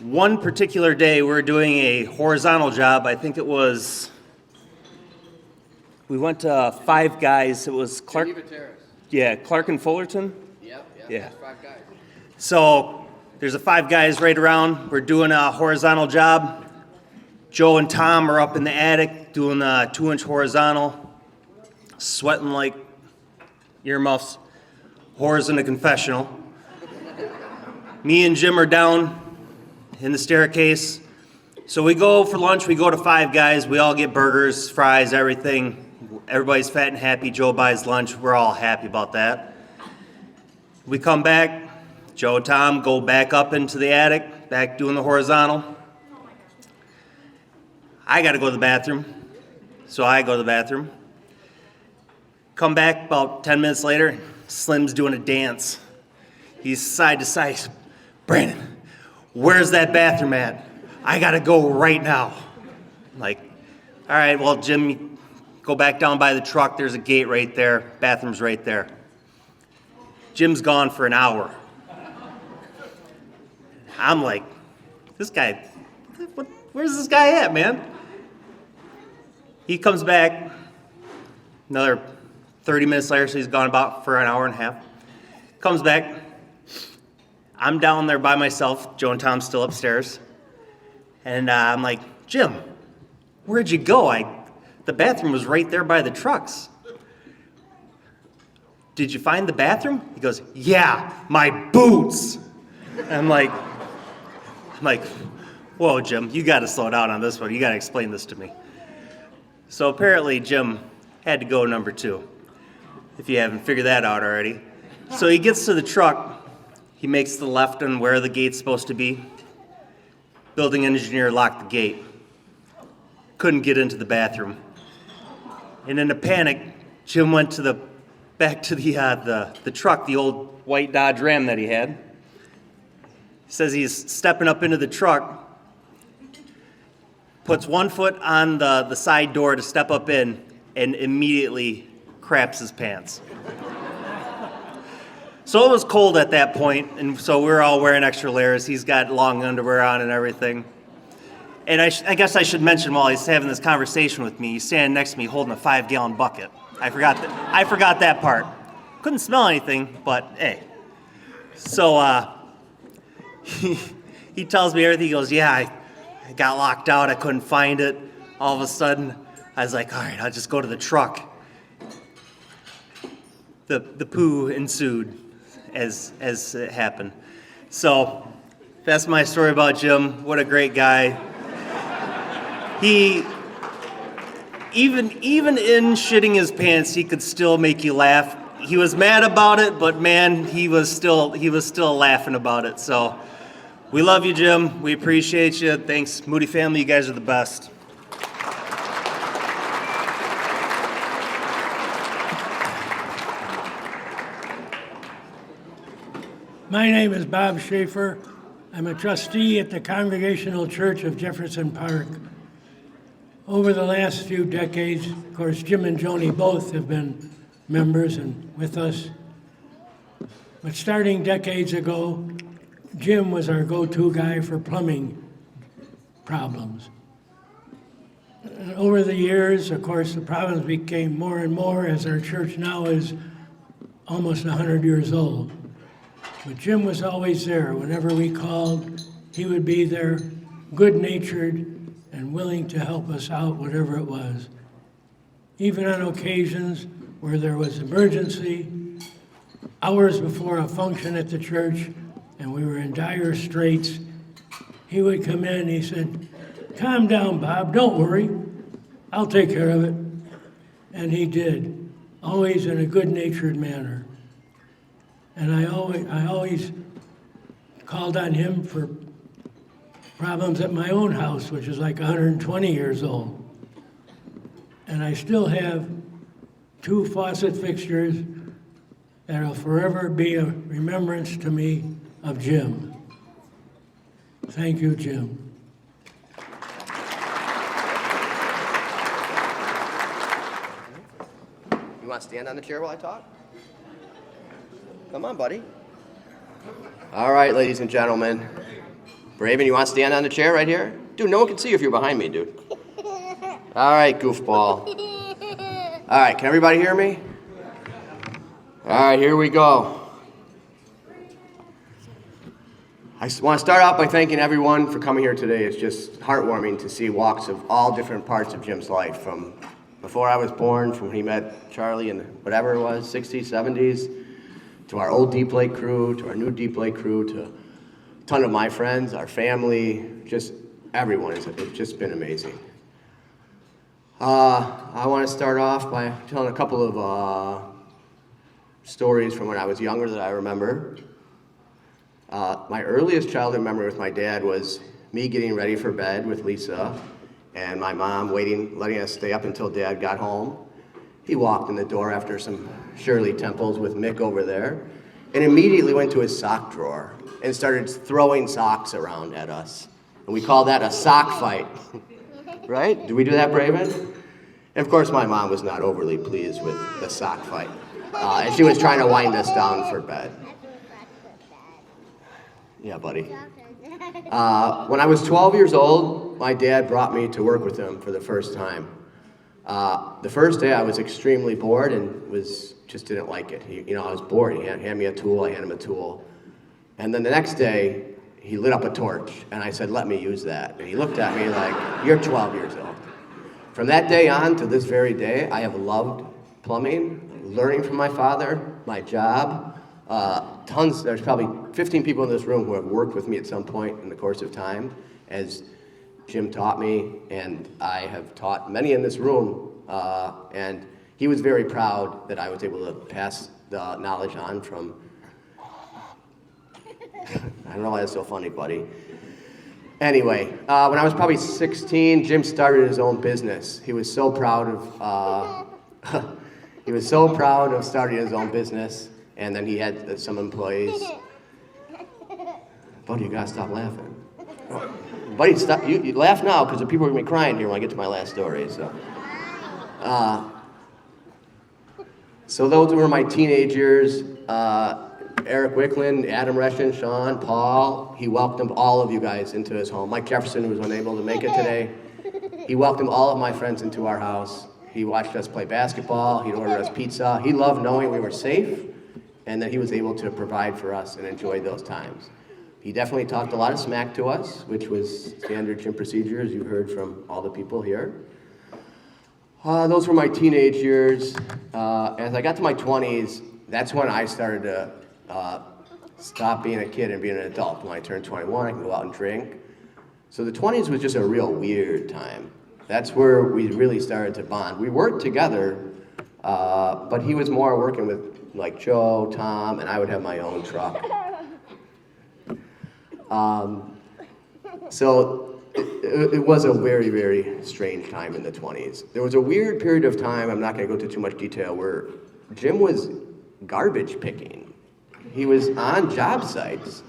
One particular day we were doing a horizontal job. I think it was, we went to Five Guys. It was Clark. Yeah, Clark and Fullerton. Yep, Yeah. that's 5 guys. So there's a Five Guys right around. We're doing a horizontal job. Joe and Tom are up in the attic doing a 2-inch horizontal, sweating like earmuffs, whores in a confessional. Me and Jim are down in the staircase. So we go for lunch, we go to Five Guys, we all get burgers, fries, everything. Everybody's fat and happy. Joe buys lunch, we're all happy about that. We come back, Joe and Tom go back up into the attic, back doing the horizontal. I gotta go to the bathroom, so I go to the bathroom. Come back about 10 minutes later, Slim's doing a dance. He's side to side. Brandon, where's that bathroom at? I gotta go right now. I'm like, all right, well, Jim, go back down by the truck. There's a gate right there. Bathroom's right there. Jim's gone for an hour. I'm like, this guy, where's this guy at, man? He comes back another 30 minutes later, so he's gone about for an hour and a half. Comes back. I'm down there by myself. Joe and Tom's still upstairs. And I'm like, Jim, where'd you go? The bathroom was right there by the trucks. Did you find the bathroom? He goes, yeah, my boots. And I'm like, whoa, Jim, you got to slow down on this one. You got to explain this to me. So apparently Jim had to go number 2, if you haven't figured that out already. So he gets to the truck. He makes the left on where the gate's supposed to be. Building engineer locked the gate. Couldn't get into the bathroom. And in a panic, Jim went back to the truck, the old white Dodge Ram that he had. He says he's stepping up into the truck. puts one foot on the side door to step up in, and immediately craps his pants. So it was cold at that point, and so we were all wearing extra layers. He's got long underwear on and everything. And I guess I should mention while he's having this conversation with me, he's standing next to me holding a 5-gallon bucket. I forgot that part. Couldn't smell anything, but hey. So he tells me everything. He goes, yeah, I got locked out. I couldn't find it. All of a sudden, I was like, all right, I'll just go to the truck. The poo ensued as it happened. So that's my story about Jim. What a great guy. He, even in shitting his pants, he could still make you laugh. He was mad about it, but man, he was still laughing about it. So we love you, Jim. We appreciate you. Thanks, Moody family. You guys are the best. My name is Bob Schaefer. I'm a trustee at the Congregational Church of Jefferson Park. Over the last few decades, of course, Jim and Joni both have been members and with us. But starting decades ago, Jim was our go-to guy for plumbing problems. And over the years, of course, the problems became more and more as our church now is almost 100 years old. But Jim was always there. Whenever we called, he would be there, good-natured and willing to help us out, whatever it was. Even on occasions where there was emergency, hours before a function at the church, and we were in dire straits, he would come in and he said, calm down, Bob, don't worry, I'll take care of it. And he did, always in a good-natured manner. And I always called on him for problems at my own house, which is like 120 years old. And I still have 2 faucet fixtures that'll forever be a remembrance to me of Jim. Thank you, Jim. You want to stand on the chair while I talk? Come on, buddy. All right, ladies and gentlemen. Braven, you want to stand on the chair right here? Dude, no one can see you if you're behind me, dude. All right, goofball. All right, can everybody hear me? All right, here we go. I want to start out by thanking everyone for coming here today. It's just heartwarming to see walks of all different parts of Jim's life, from before I was born, from when he met Charlie in whatever it was, 60s, 70s, to our old Deep Lake crew, to our new Deep Lake crew, to a ton of my friends, our family, just everyone. It's just been amazing. I want to start off by telling a couple of stories from when I was younger that I remember. My earliest childhood memory with my dad was me getting ready for bed with Lisa and my mom letting us stay up until Dad got home. He walked in the door after some Shirley Temples with Mick over there and immediately went to his sock drawer and started throwing socks around at us. And we call that a sock fight. Right? Do we do that, Braven? And of course, my mom was not overly pleased with the sock fight. And she was trying to wind us down for bed. Yeah, buddy. When I was 12 years old, my dad brought me to work with him for the first time. The first day I was extremely bored and just didn't like it. I was bored. He handed me a tool, I handed him a tool. And then the next day, he lit up a torch, and I said, let me use that. And he looked at me like, you're 12 years old. From that day on to this very day, I have loved plumbing, learning from my father, my job. There's probably 15 people in this room who have worked with me at some point in the course of time, as Jim taught me, and I have taught many in this room, and he was very proud that I was able to pass the knowledge on from, I don't know why that's so funny, buddy. Anyway, when I was probably 16, Jim started his own business. He was so proud of starting his own business, and then he had some employees. Buddy, you gotta stop laughing. buddy, stop. You laugh now because the people are going to be crying here when I get to my last story. So those were my teenage years. Eric Wicklund, Adam Reshin, Sean, Paul. He welcomed all of you guys into his home. Mike Jefferson was unable to make it today. He welcomed all of my friends into our house. He watched us play basketball. He'd order us pizza. He loved knowing we were safe and that he was able to provide for us and enjoy those times. He definitely talked a lot of smack to us, which was standard gym procedure, as you heard from all the people here. Those were my teenage years. As I got to my 20s, that's when I started to stop being a kid and being an adult. When I turned 21, I could go out and drink. So the 20s was just a real weird time. That's where we really started to bond. We worked together, but he was more working with like Joe, Tom, and I would have my own truck. So it was a very, very strange time in the 20s. There was a weird period of time, I'm not going to go into too much detail, where Jim was garbage picking. He was on job sites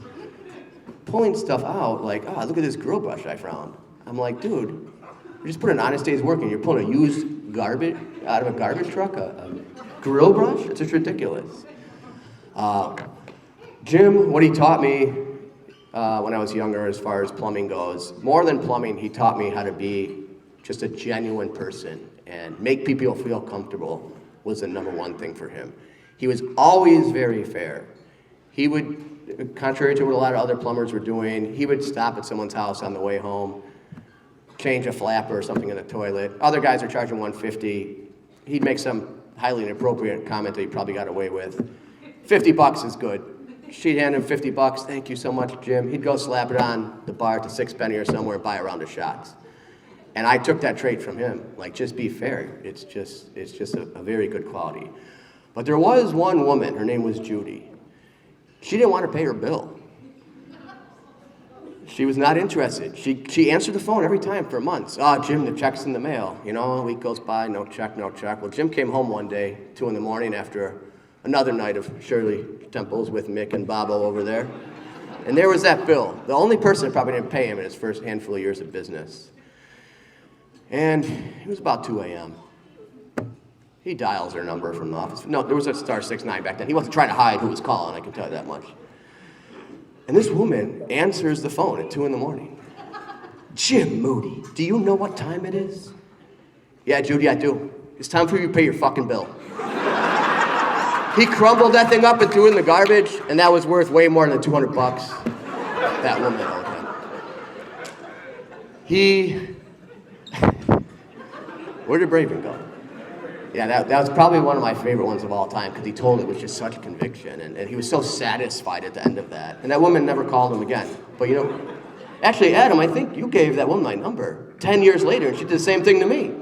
pulling stuff out like, oh, look at this grill brush I found. I'm like, dude, you just put an honest day's work in. You're pulling a used garbage out of a garbage truck, a grill brush? It's just ridiculous. Jim, what he taught me when I was younger as far as plumbing goes, more than plumbing, he taught me how to be just a genuine person and make people feel comfortable was the number one thing for him. He was always very fair. He would, contrary to what a lot of other plumbers were doing, he would stop at someone's house on the way home, change a flapper or something in the toilet. Other guys are charging $150. He'd make some highly inappropriate comment that he probably got away with. $50 is good. She'd hand him $50. Thank you so much, Jim. He'd go slap it on the bar to Sixpenny or somewhere and buy a round of shots. And I took that trait from him. Like, just be fair. It's just a very good quality. But there was one woman, her name was Judy. She didn't want to pay her bill. She was not interested. She answered the phone every time for months. Jim, the check's in the mail. You know, a week goes by, no check, no check. Well, Jim came home one day, 2 a.m. after another night of Shirley Temples with Mick and Bobo over there. And there was that bill. The only person that probably didn't pay him in his first handful of years of business. And it was about 2 a.m. He dials her number from the office. No, there was a *69 back then. He wasn't trying to hide who was calling, I can tell you that much. And this woman answers the phone at 2 a.m. Jim Moody, do you know what time it is? Yeah, Judy, I do. It's time for you to pay your fucking bill. He crumbled that thing up and threw it in the garbage, and that was worth way more than $200 that woman owed him. Where did Braven go? Yeah, that was probably one of my favorite ones of all time because he told it with just such conviction, and he was so satisfied at the end of that. And that woman never called him again. But you know, actually, Adam, I think you gave that woman my number 10 years later, and she did the same thing to me.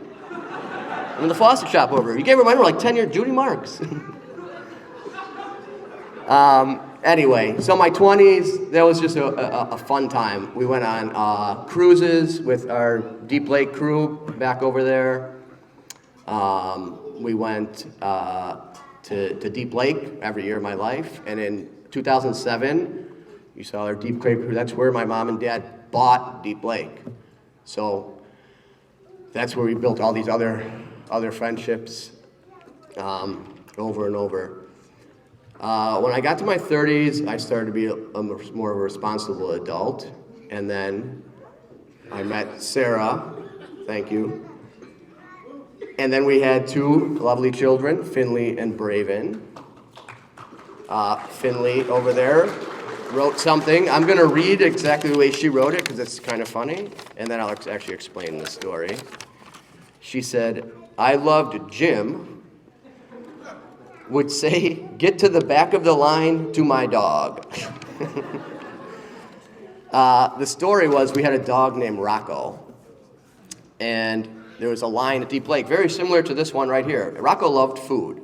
In the faucet shop over here. You gave her my number like 10 years, Judy Marks. Anyway, so my 20s, that was just a fun time. We went on cruises with our Deep Lake crew back over there. We went to Deep Lake every year of my life. And in 2007, you saw our Deep Lake crew. That's where my mom and dad bought Deep Lake. So that's where we built all these other friendships over and over. When I got to my 30s, I started to be more of a responsible adult. And then I met Sarah. Thank you. And then we had 2 lovely children, Finley and Braven. Finley over there wrote something. I'm going to read exactly the way she wrote it because it's kind of funny. And then I'll actually explain the story. She said, I loved Jim. Would say, get to the back of the line to my dog. The story was we had a dog named Rocco. And there was a line at Deep Lake, very similar to this one right here. Rocco loved food.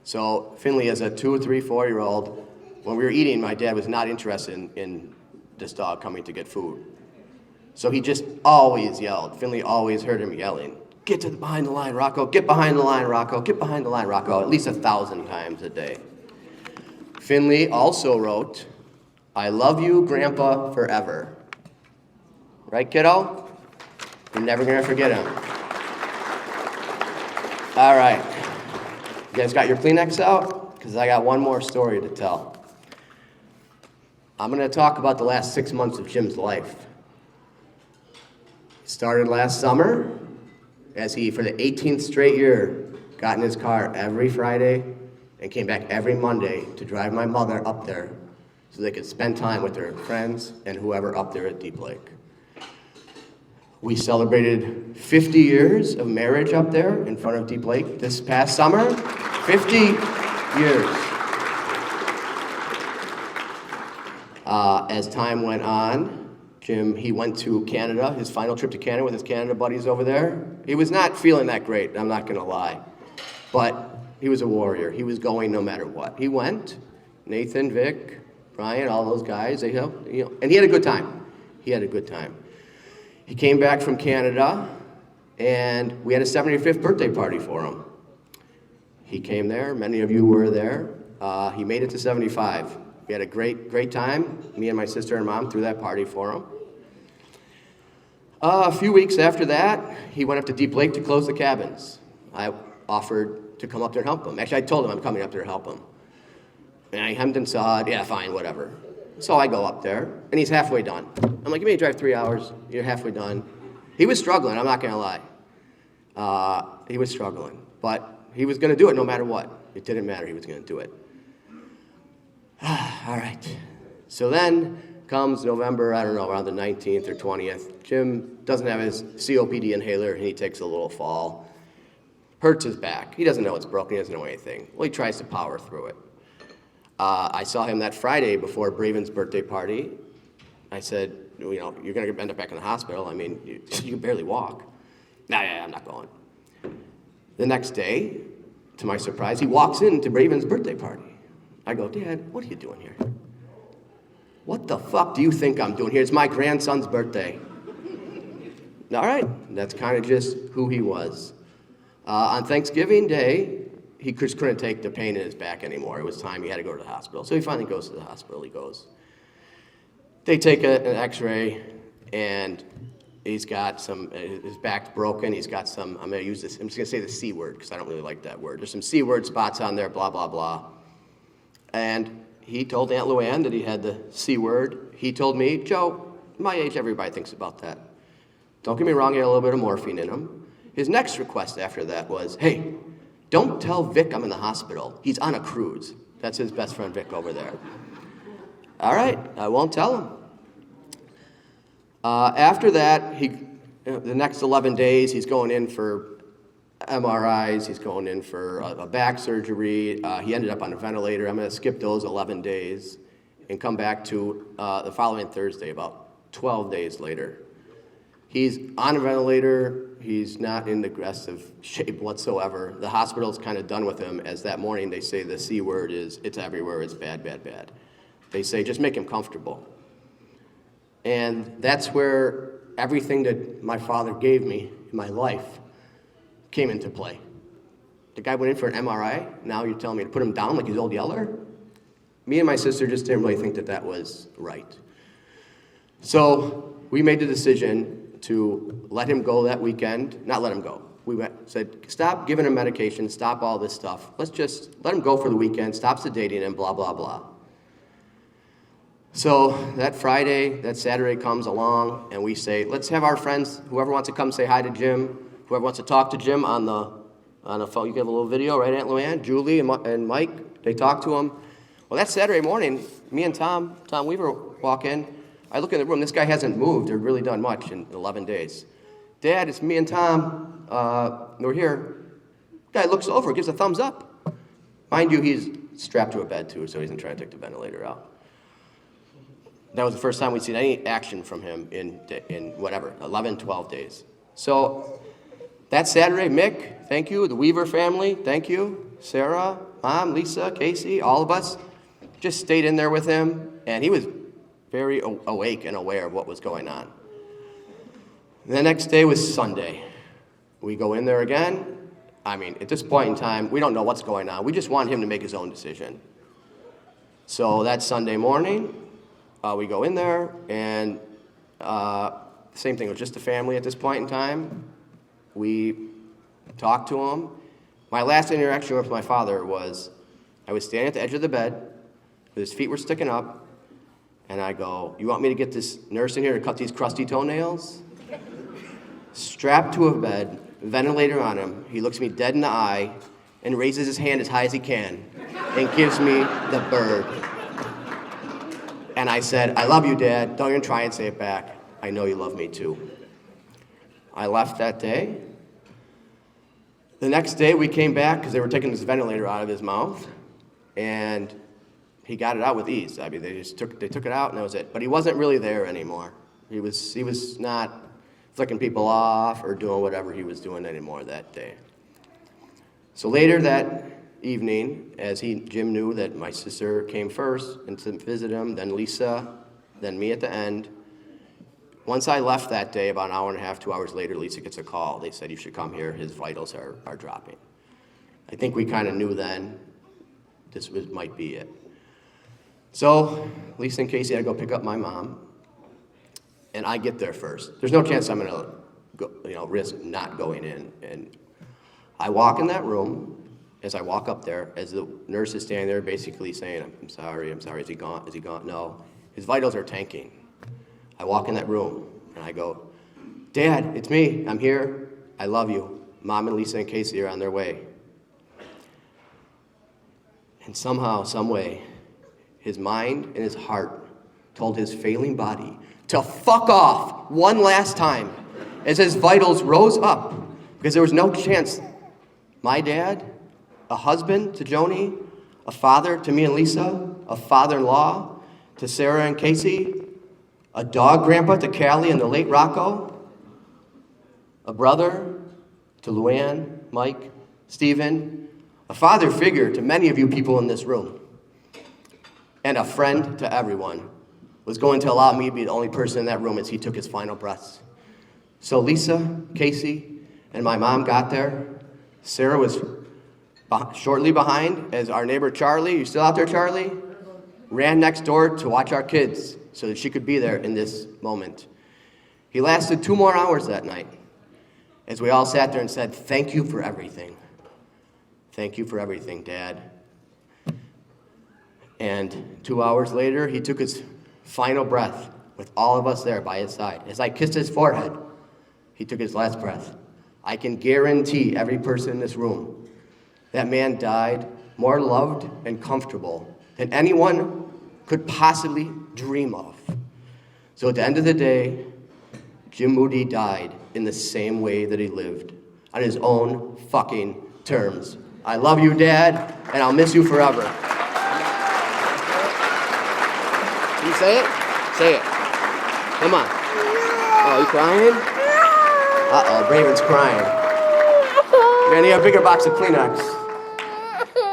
So Finley, as a 2, 3, 4-year-old, when we were eating, my dad was not interested in this dog coming to get food. So he just always yelled. Finley always heard him yelling. Get to behind the line, Rocco. Get behind the line, Rocco. Get behind the line, Rocco. At least 1,000 times a day. Finley also wrote, I love you, Grandpa, forever. Right, kiddo? You're never going to forget him. All right. You guys got your Kleenex out? Because I got one more story to tell. I'm going to talk about the last 6 months of Jim's life. It started last summer as he, for the 18th straight year, got in his car every Friday and came back every Monday to drive my mother up there so they could spend time with their friends and whoever up there at Deep Lake. We celebrated 50 years of marriage up there in front of Deep Lake this past summer. 50 years. As time went on, Jim, he went to Canada, his final trip to Canada with his Canada buddies over there. He was not feeling that great, I'm not gonna lie. But he was a warrior. He was going no matter what. He went, Nathan, Vic, Brian, all those guys, they helped, and he had a good time. He had a good time. He came back from Canada, and we had a 75th birthday party for him. He came there, many of you were there. He made it to 75. We had a great time. Me and my sister and mom threw that party for him. A few weeks after that, he went up to Deep Lake to close the cabins. I offered to come up there and help him. Actually, I told him I'm coming up there to help him. And I hemmed and sawed, yeah, fine, whatever. So I go up there, and he's halfway done. I'm like, you may drive 3 hours, you're halfway done. He was struggling, I'm not gonna lie. He was struggling, but he was gonna do it no matter what. It didn't matter, he was gonna do it. All right. So then comes November, I don't know, around the 19th or 20th. Jim doesn't have his COPD inhaler, and he takes a little fall. Hurts his back. He doesn't know it's broken, he doesn't know anything. Well, he tries to power through it. I saw him that Friday before Braven's birthday party. I said, you're going to end up back in the hospital. I mean, you can barely walk. Nah, I'm not going. The next day, to my surprise, he walks into Braven's birthday party. I go, Dad, what are you doing here? What the fuck do you think I'm doing here? It's my grandson's birthday. All right, that's kind of just who he was. On Thanksgiving Day, he just couldn't take the pain in his back anymore. It was time he had to go to the hospital. So he finally goes to the hospital. He goes. They take an x-ray, and he's got his back's broken. He's got some, I'm just going to say the C word because I don't really like that word. There's some C word spots on there, blah, blah, blah. And he told Aunt Luann that he had the C word. He told me, Joe, my age, everybody thinks about that. Don't get me wrong, he had a little bit of morphine in him. His next request after that was, hey, don't tell Vic I'm in the hospital. He's on a cruise. That's his best friend Vic over there. All right, I won't tell him. After that, the next 11 days, he's going in for MRIs. He's going in for a back surgery. He ended up on a ventilator. I'm going to skip those 11 days and come back to the following Thursday, about 12 days later. He's on a ventilator. He's not in aggressive shape whatsoever. The hospital's kind of done with him, as that morning they say the C word is, it's everywhere, it's bad, bad, bad. They say, just make him comfortable. And that's where everything that my father gave me in my life came into play. The guy went in for an MRI. Now you're telling me to put him down like he's Old Yeller? Me and my sister just didn't really think that that was right. So we made the decision to let him go that weekend. Not let him go. We said, stop giving him medication, stop all this stuff. Let's just let him go for the weekend, stop sedating him, blah, blah, blah. So that Friday, that Saturday comes along, and we say, let's have our friends, whoever wants to come say hi to Jim, whoever wants to talk to Jim on the phone. You get a little video, right, Aunt Luann? Julie and Mike, they talk to him. Well, that Saturday morning, me and Tom Weaver walk in. I look in the room. This guy hasn't moved or really done much in 11 days. Dad, it's me and Tom. We're here. Guy looks over, gives a thumbs up. Mind you, he's strapped to a bed, too, so he isn't trying to take the ventilator out. That was the first time we'd seen any action from him in 11, 12 days. So that Saturday, Mick, thank you. The Weaver family, thank you. Sarah, Mom, Lisa, Casey, all of us just stayed in there with him, and he was very awake and aware of what was going on. The next day was Sunday. We go in there again. I mean, at this point in time, we don't know what's going on. We just want him to make his own decision. So that Sunday morning, we go in there, and Same thing, it was just a family at this point in time. We talked to him. My last interaction with my father was, I was standing at the edge of the bed, his feet were sticking up, and I go, you want me to get this nurse in here to cut these crusty toenails? Strapped to a bed, ventilator on him, he looks me dead in the eye and raises his hand as high as he can and gives me the bird. And I said, I love you, Dad. Don't even try and say it back. I know you love me too. I left that day. The next day we came back because they were taking this ventilator out of his mouth, and he got it out with ease. I mean, they took it out and that was it. But he wasn't really there anymore. He was not flicking people off or doing whatever he was doing anymore that day. So later that evening, as Jim knew that my sister came first and to visit him, then Lisa, then me at the end. Once I left that day, about an hour and a half, 2 hours later, Lisa gets a call. They said, you should come here. His vitals are dropping. I think we kind of knew then this might be it. So Lisa and Casey had to go pick up my mom, and I get there first. There's no chance I'm going to risk not going in. And I walk in that room. As I walk up there, as the nurse is standing there basically saying, I'm sorry, is he gone? Is he gone? No. His vitals are tanking. I walk in that room, and I go, Dad, it's me. I'm here. I love you. Mom and Lisa and Casey are on their way. And somehow, some way, his mind and his heart told his failing body to fuck off one last time as his vitals rose up, because there was no chance. My dad, a husband to Joni, a father to me and Lisa, a father-in-law to Sarah and Casey, a dog grandpa to Callie and the late Rocco, a brother to Luann, Mike, Stephen, a father figure to many of you people in this room, and a friend to everyone, was going to allow me to be the only person in that room as he took his final breaths. So Lisa, Casey, and my mom got there. Sarah was shortly behind as our neighbor Charlie, you still out there, Charlie? Ran next door to watch our kids so that she could be there in this moment. He lasted 2 more hours that night as we all sat there and said, thank you for everything. Thank you for everything, Dad. And 2 hours later, he took his final breath with all of us there by his side. As I kissed his forehead, he took his last breath. I can guarantee every person in this room, that man died more loved and comfortable than anyone could possibly dream of. So at the end of the day, Jim Moody died in the same way that he lived, on his own fucking terms. I love you, Dad, and I'll miss you forever. Can you say it? Say it. Come on. Oh, you crying? Uh-oh, Raven's crying. You're gonna need a bigger box of Kleenex.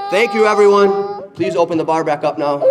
Thank you, everyone. Please open the bar back up now.